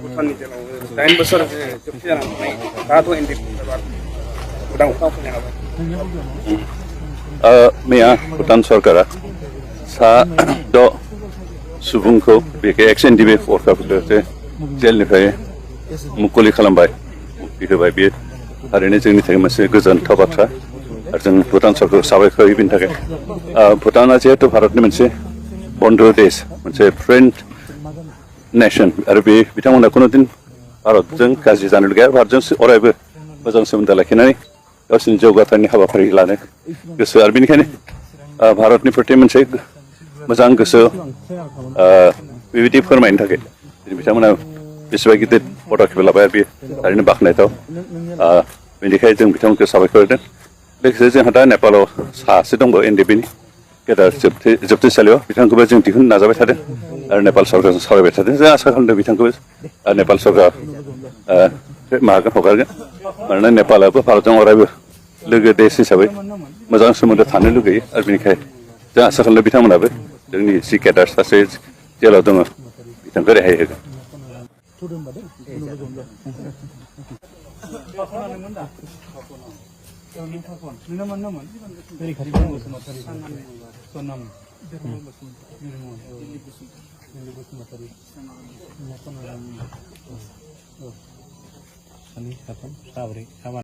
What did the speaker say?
भुटाननि जेराव 8 बोसोर जोबथि जानानै थानाय दाथ' इन्डिपेन्डेन्ट जाबाय उदां अख्राङाव फैनो हाबाय मैया भुटान सरकारा सा द सुबुंखौ बेखौ एक्स एनडिबि वर्कारफोरखौ जेलनिफ्राय मुक्ति खालामबाय मुक्ति होबाय बे थारैनो जोंनि थाखाय मोनसे गोजोनथाव बाथ्रा आरो जों भुटान सरकारखौ साबायखर होयो बेनि थाखाय भुटाना जिहेतु भारतनि मोनसे बन्धु देश मोनसे फ्रेन्ड नेशन आरो बे बिथांमोना कोनो दिन भारतजों गाज्रि जानो लुगैया भारतजों अरायबो मोजां सोमोन्दो लाखिनानै गावसोरनि जौगाथायनि हाबाफारि लानो गोसो आरो बेनिखायनो भारतनि प्रति मोनसे मोजां गोसो बेबायदि फोरमायनो थाखाय बिथांमोना बेसेबां गिदिर पदक्षेप लाबाय बे थारैनो बाख्नायथाव बेनिखायनो जों बिथांमोनखौ साबायखर होदों लोगोसे जोंहा दा नेपालाव सासे दंबावो एनडिएफबि नि गेदेर जोबथेसालियाव बिथांखौबो जों दिहुननो नाजाबाय थादों आरो नेपाल सरकारजों सावरायबाय थादों जों आसा खालामदों बिथांखौबो नेपाल सरकार माबागोन हगारगोन मानोना नेपालाबो भारतजों अरायबो लोगो देश हिसाबै मोजां सोमोन्दो थानो लुगैयो आरो बेनिखायनो जों आसा खालामदों बिथांमोनाबो जोंनि जि गेदेर सासे जेलाव दङ बिथांखौ रेहाय होगोन